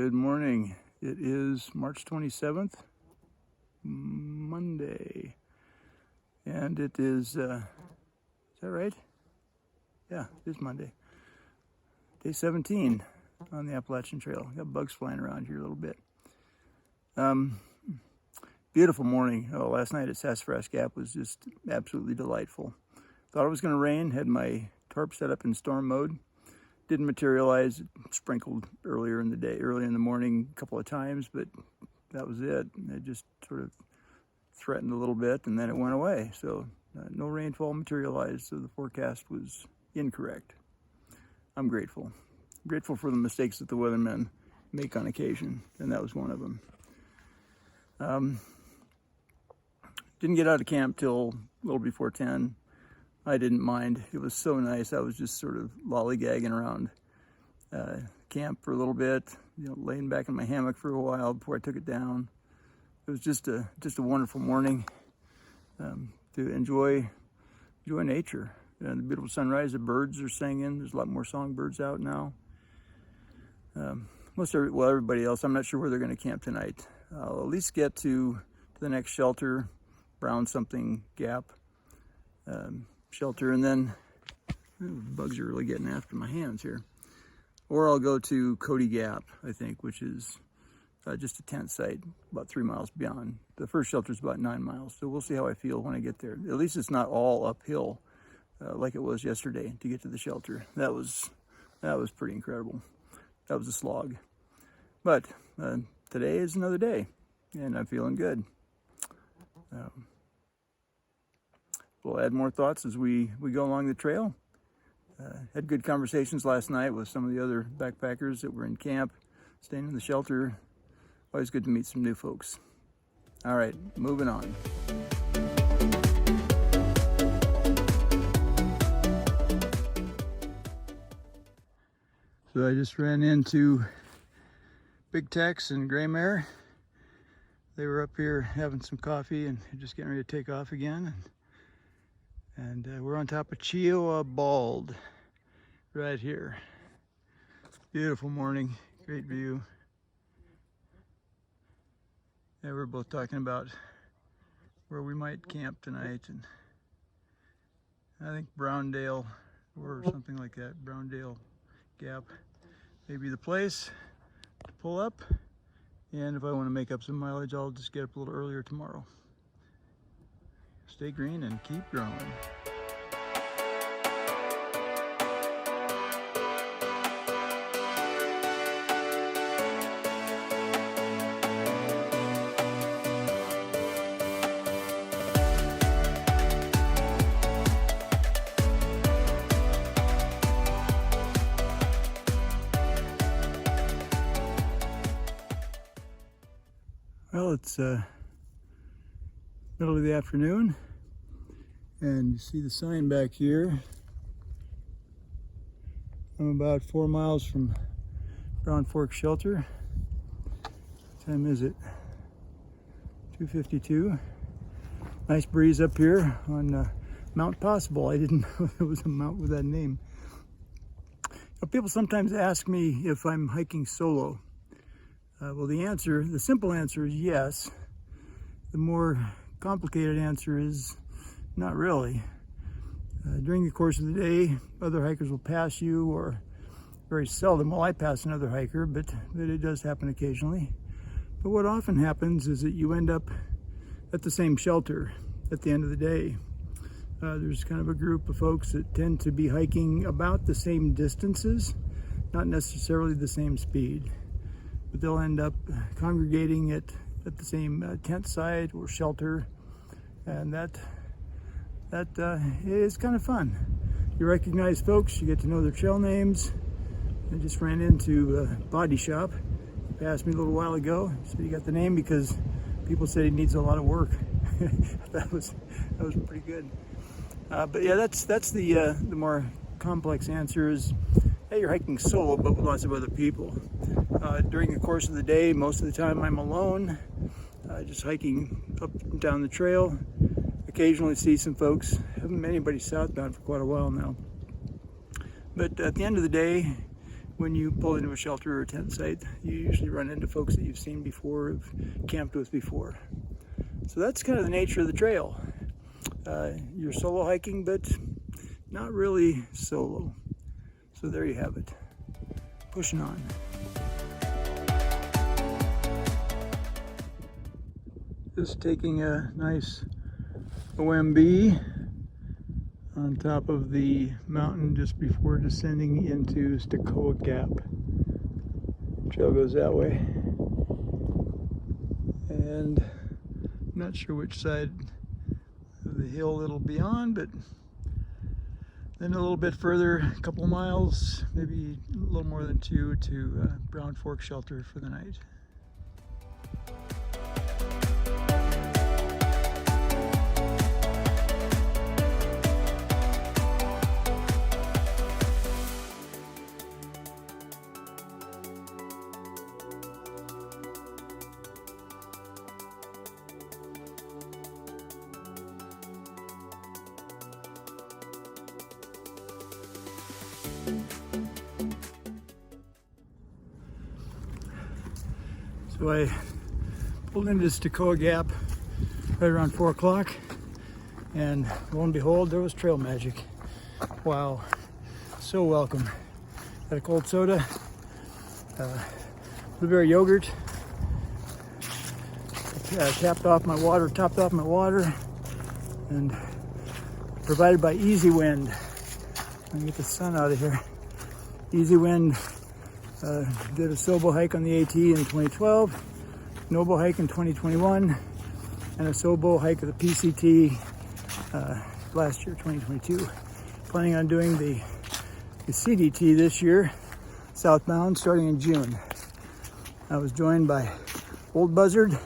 Good morning. It is March 27th, Monday, and it is that right? Yeah, it is Monday. Day 17 on the Appalachian Trail. Got bugs flying around here a little bit. Beautiful morning. Oh, last night at Sassafras Gap was just absolutely delightful. Thought it was going to rain, had my tarp set up in storm mode. Didn't materialize. It sprinkled early in the morning a couple of times, but that was it. It just sort of threatened a little bit and then it went away. So no rainfall materialized, so the forecast was incorrect. I'm grateful. I'm grateful for the mistakes that the weathermen make on occasion, and that was one of them. Didn't get out of camp till a little before 10. I didn't mind. It was so nice. I was just sort of lollygagging around camp for a little bit, laying back in my hammock for a while before I took it down. It was just a wonderful morning to enjoy nature. The beautiful sunrise, the birds are singing. There's a lot more songbirds out now. Everybody else, I'm not sure where they're going to camp tonight. I'll at least get to the next shelter, Brown something Gap shelter, and then bugs are really getting after my hands here. Or I'll go to Cody Gap, I think, which is just a tent site about 3 miles beyond. The first shelter is about 9 miles, so we'll see how I feel when I get there. At least it's not all uphill like it was yesterday to get to the shelter. That was pretty incredible. That was a slog. But today is another day, and I'm feeling good. We'll add more thoughts as we go along the trail. Had good conversations last night with some of the other backpackers that were in camp, staying in the shelter. Always good to meet some new folks. All right, moving on. So I just ran into Big Tex and Gray Mare. They were up here having some coffee and just getting ready to take off again. And we're on top of Cheoah Bald right here. Beautiful morning, great view. Yeah, we're both talking about where we might camp tonight, and I think Browndale or something like that, Browndale Gap may be the place to pull up. And if I want to make up some mileage, I'll just get up a little earlier tomorrow. Stay green and keep growing. Well, it's middle of the afternoon, and you see the sign back here. I'm about 4 miles from Brown Fork Shelter. What time is it? 2:52. Nice breeze up here on Mount Possible. I didn't know there was a mount with that name. People sometimes ask me if I'm hiking solo. Well, the simple answer is yes. The more complicated answer is not really. During the course of the day, other hikers will pass you, or very seldom will I pass another hiker, but it does happen occasionally. But what often happens is that you end up at the same shelter at the end of the day. There's kind of a group of folks that tend to be hiking about the same distances, not necessarily the same speed. But they'll end up congregating at the same tent site or shelter, and that is kind of fun. You recognize folks, you get to know their trail names. I just ran into Body Shop. He passed me a little while ago. He said he got the name because people said he needs a lot of work. that was pretty good. But yeah, that's the more complex answer is, hey, you're hiking solo, but with lots of other people. During the course of the day, most of the time I'm alone, just hiking up and down the trail. Occasionally see some folks. Haven't met anybody southbound for quite a while now. But at the end of the day, when you pull into a shelter or a tent site, you usually run into folks that you've seen before, have camped with before. So that's kind of the nature of the trail. You're solo hiking, but not really solo. So there you have it. Pushing on. Just taking a nice OMB on top of the mountain just before descending into Stecoah Gap. Trail goes that way. And I'm not sure which side of the hill it'll be on, but then a little bit further, a couple of miles, maybe a little more than 2, to Brown Fork Shelter for the night. So I pulled into Stecoah Gap right around 4 o'clock, and lo and behold, there was trail magic. Wow, so welcome. Had a cold soda, blueberry yogurt, topped off my water, and provided by Easywind. Let me get the sun out of here. Easywind. Did a Sobo hike on the AT in 2012, Noble hike in 2021, and a Sobo hike of the PCT last year, 2022. Planning on doing the CDT this year, southbound, starting in June. I was joined by Old Buzzard,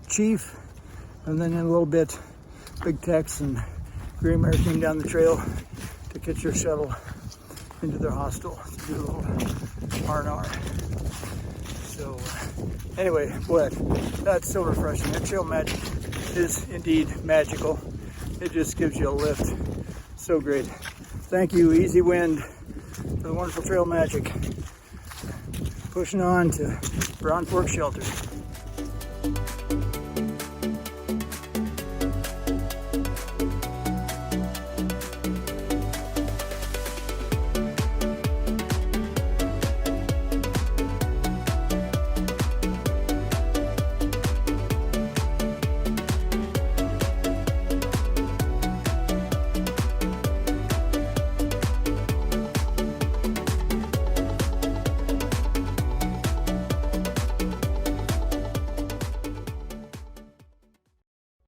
Chief, and then in a little bit, Big Tex and Gray Mare came down the trail to catch their shuttle into their hostel to do a little R&R. So anyway, boy, that's so refreshing. That trail magic is indeed magical. It just gives you a lift. So great. Thank you, Easywind, for the wonderful trail magic. Pushing on to Brown Fork Shelter.